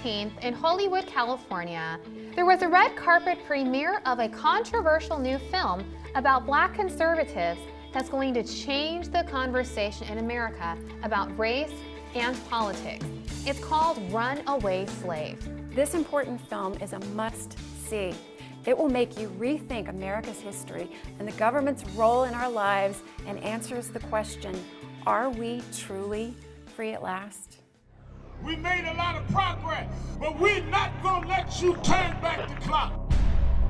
19th in Hollywood, California, there was a red carpet premiere of a controversial new film about Black conservatives that's going to change the conversation in America about race and politics. It's called Runaway Slave. This important film is a must-see. It will make you rethink America's history and the government's role in our lives and answers the question, are we truly free at last? We made a lot of progress, but we're not gonna let you turn back the clock.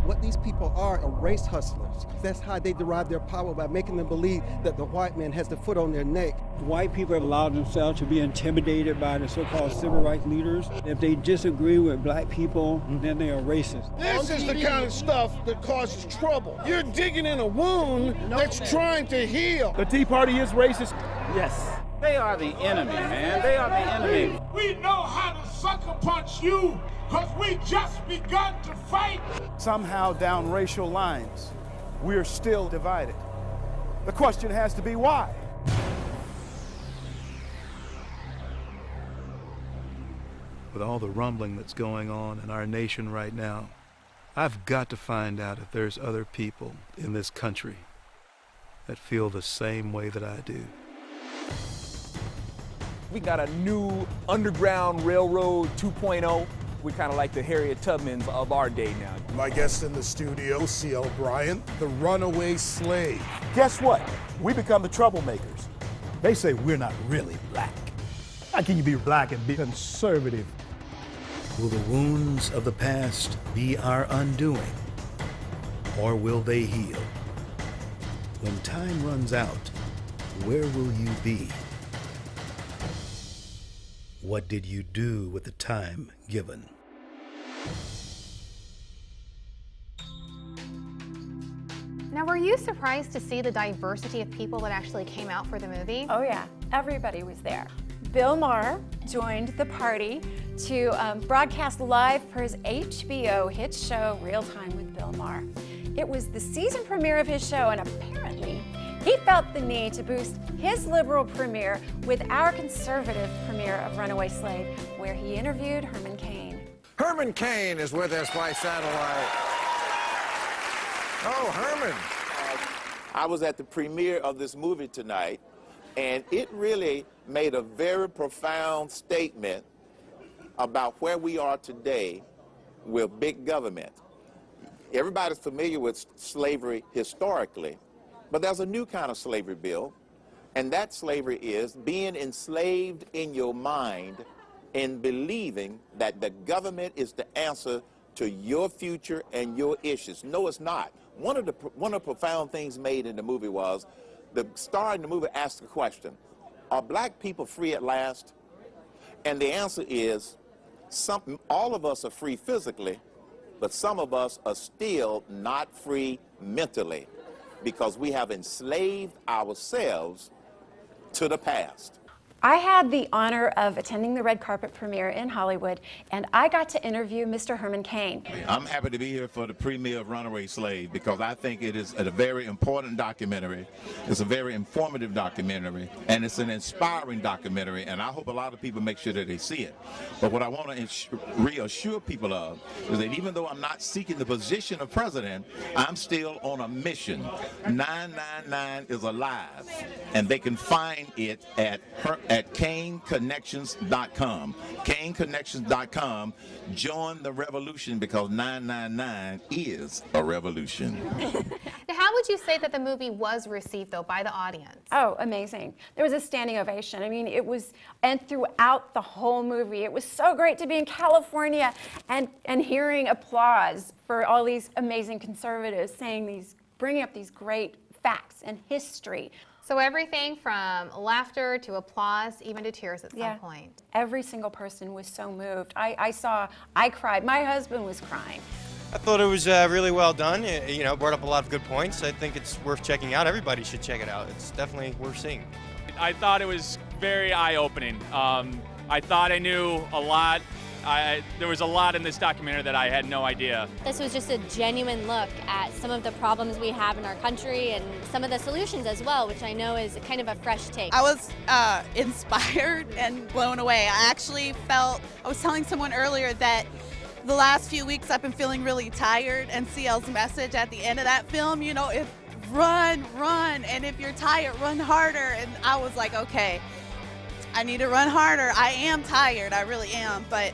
What these people are race hustlers. That's how they derive their power, by making them believe that the white man has the foot on their neck. White people have allowed themselves to be intimidated by the so-called civil rights leaders. If they disagree with black people, then they are racist. This is the kind of stuff that causes trouble. You're digging in a wound that's trying to heal. The Tea Party is racist? Yes. They are the enemy, man. They are the enemy. We know how to sucker punch you because we just begun to fight. Somehow down racial lines, we're still divided. The question has to be why? With all the rumbling that's going on in our nation right now, I've got to find out if there's other people in this country that feel the same way that I do. We got a new Underground Railroad 2.0. We kind of like the Harriet Tubmans of our day now. My guest in the studio, C.L. Bryant, the Runaway Slave. Guess what? We become the troublemakers. They say we're not really black. How can you be black and be conservative? Will the wounds of the past be our undoing, or will they heal? When time runs out, where will you be? What did you do with the time given? Now, were you surprised to see the diversity of people that actually came out for the movie? Oh yeah, everybody was there. Bill Maher joined the party to broadcast live for his HBO hit show, Real Time with Bill Maher. It was the season premiere of his show, and apparently he felt the need to boost his liberal premiere with our conservative premiere of Runaway Slave, where he interviewed Herman Cain. Herman Cain is with us by satellite. Oh, Herman. I was at the premiere of this movie tonight, and it really made a very profound statement about where we are today with big government. Everybody's familiar with slavery historically, but there's a new kind of slavery, Bill, and that slavery is being enslaved in your mind and believing that the government is the answer to your future and your issues. No, it's not. One of the profound things made in the movie was the star in the movie asked the question, are black people free at last? And the answer is, all of us are free physically, but some of us are still not free mentally because we have enslaved ourselves to the past. I had the honor of attending the red carpet premiere in Hollywood, and I got to interview Mr. Herman Cain. I'm happy to be here for the premiere of Runaway Slave because I think it is a very important documentary. It's a very informative documentary, and it's an inspiring documentary, and I hope a lot of people make sure that they see it. But what I want to reassure people of is that even though I'm not seeking the position of president, I'm still on a mission. 999 is alive, and they can find it at CainConnections.com. CainConnections.com. Join the revolution because 999 is a revolution. Now, how would you say that the movie was received, though, by the audience? Oh, amazing. There was a standing ovation. I mean, it was, and throughout the whole movie, it was so great to be in California and hearing applause for all these amazing conservatives bringing up these great facts and history. So everything from laughter to applause, even to tears at some point. Every single person was so moved. I cried. My husband was crying. I thought it was really well done. It, brought up a lot of good points. I think it's worth checking out. Everybody should check it out. It's definitely worth seeing. I thought it was very eye-opening. I thought I knew a lot. There was a lot in this documentary that I had no idea. This was just a genuine look at some of the problems we have in our country and some of the solutions as well, which I know is kind of a fresh take. I was inspired and blown away. I actually felt, I was telling someone earlier that the last few weeks I've been feeling really tired, and CL's message at the end of that film, you know, if run, and if you're tired, run harder. And I was like, okay, I need to run harder. I am tired, I really am, but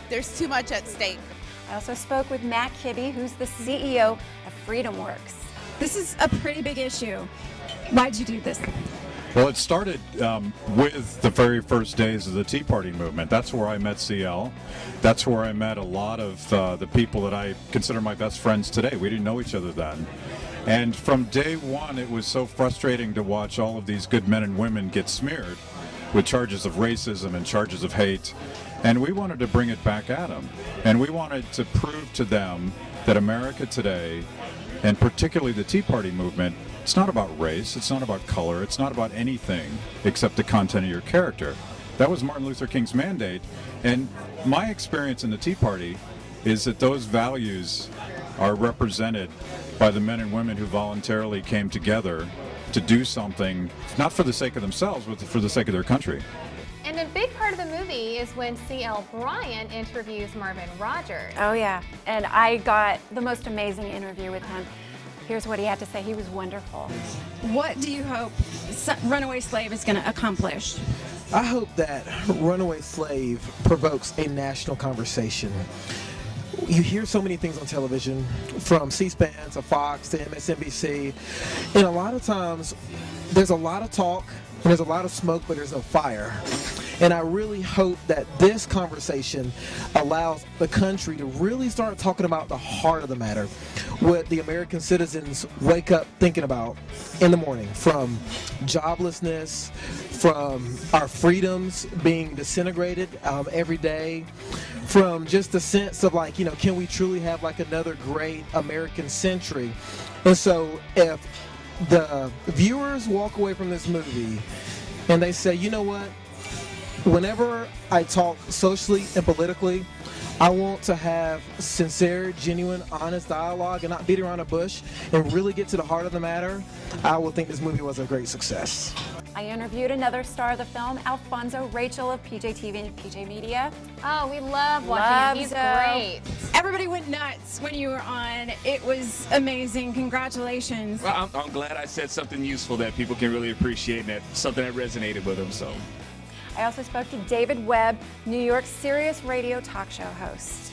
there's too much at stake. I also spoke with Matt Kibbe, who's the CEO of FreedomWorks. This is a pretty big issue. Why'd you do this? Well, it started with the very first days of the Tea Party movement. That's where I met CL. That's where I met a lot of the people that I consider my best friends today. We didn't know each other then. And from day one, it was so frustrating to watch all of these good men and women get smeared with charges of racism and charges of hate. And we wanted to bring it back at them. And we wanted to prove to them that America today, and particularly the Tea Party movement, it's not about race, it's not about color, it's not about anything except the content of your character. That was Martin Luther King's mandate. And my experience in the Tea Party is that those values are represented by the men and women who voluntarily came together to do something, not for the sake of themselves, but for the sake of their country. And a big part of the movie is when C.L. Bryant interviews Marvin Rogers. Oh yeah, and I got the most amazing interview with him. Here's what he had to say. He was wonderful. What do you hope Runaway Slave is going to accomplish? I hope that Runaway Slave provokes a national conversation. You hear so many things on television, from C-SPAN to Fox to MSNBC, and a lot of times there's a lot of talk and there's a lot of smoke, but there's no fire. And I really hope that this conversation allows the country to really start talking about the heart of the matter, what the American citizens wake up thinking about in the morning, from joblessness, from our freedoms being disintegrated every day, from just the sense of like, you know, can we truly have like another great American century? And so if the viewers walk away from this movie and they say, you know what, whenever I talk socially and politically, I want to have sincere, genuine, honest dialogue and not beat around the bush and really get to the heart of the matter, I will think this movie was a great success. I interviewed another star of the film, Alfonso Rachel of PJTV and PJ Media. Oh, we love watching him. He's great. Everybody went nuts when you were on. It was amazing. Congratulations. Well, I'm glad I said something useful that people can really appreciate and that something that resonated with them. So. I also spoke to David Webb, New York's Sirius radio talk show host.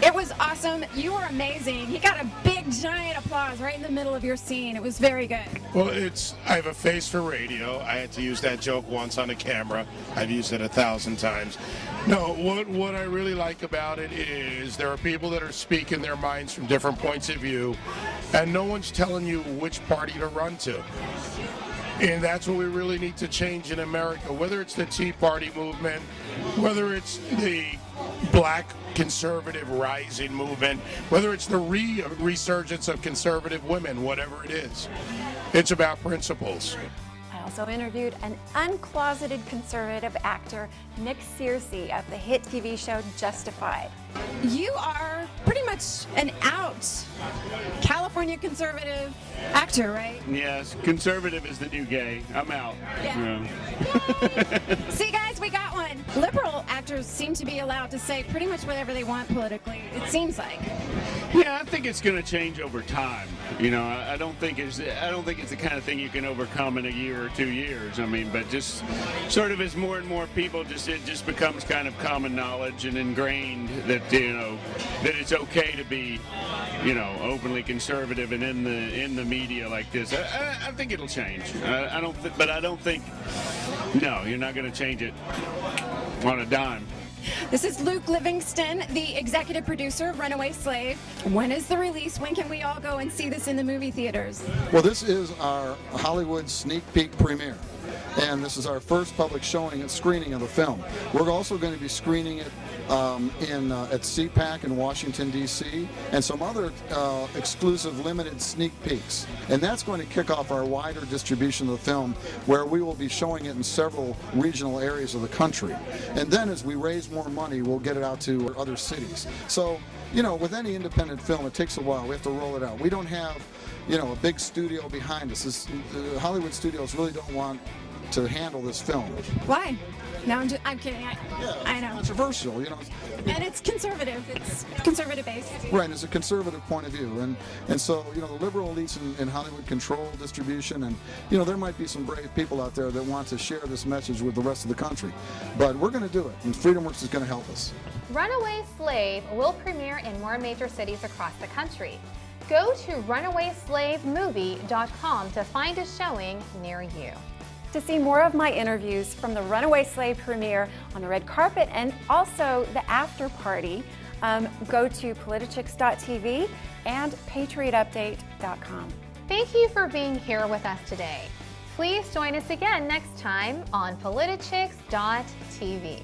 It was awesome. You were amazing. He got a big, giant applause right in the middle of your scene. It was very good. Well, I have a face for radio. I had to use that joke once on a camera. I've used it 1,000 times. No, what I really like about it is there are people that are speaking their minds from different points of view, and no one's telling you which party to run to. And that's what we really need to change in America, whether it's the Tea Party movement, whether it's the black conservative rising movement, whether it's the resurgence of conservative women, whatever it is. It's about principles. I also interviewed an uncloseted conservative actor, Nick Searcy, of the hit TV show Justified. You are pretty much an out California conservative actor, right? Yes, conservative is the new gay. I'm out. Yeah. See, guys, we got one. Liberal actors seem to be allowed to say pretty much whatever they want politically, it seems like. Yeah, I think it's going to change over time. You know, I don't think it's the kind of thing you can overcome in a year or 2 years. I mean, but just sort of as more and more people it just becomes kind of common knowledge and ingrained that, you know, that it's okay to be, you know, openly conservative and in the media like this. I think it'll change. I don't think. No, you're not going to change it on a dime. This is Luke Livingston, the executive producer of Runaway Slave. When is the release? When can we all go and see this in the movie theaters? Well, this is our Hollywood sneak peek premiere. And this is our first public showing and screening of the film. We're also going to be screening it at CPAC in Washington, D.C., and some other exclusive limited sneak peeks. And that's going to kick off our wider distribution of the film, where we will be showing it in several regional areas of the country. And then as we raise more money, we'll get it out to other cities. So, you know, with any independent film, it takes a while. We have to roll it out. We don't have, you know, a big studio behind us. Hollywood studios really don't want to handle this film. Why? No, I'm kidding. I know. Controversial, you know. And it's conservative. It's conservative based. Right, it's a conservative point of view. And so, you know, the liberal elites in Hollywood control distribution, and, you know, there might be some brave people out there that want to share this message with the rest of the country. But we're going to do it, and FreedomWorks is going to help us. Runaway Slave will premiere in more major cities across the country. Go to runawayslavemovie.com to find a showing near you. To see more of my interviews from the Runaway Slave premiere on the red carpet and also the after party, go to PolitiChicks.tv and PatriotUpdate.com. Thank you for being here with us today. Please join us again next time on PolitiChicks.tv.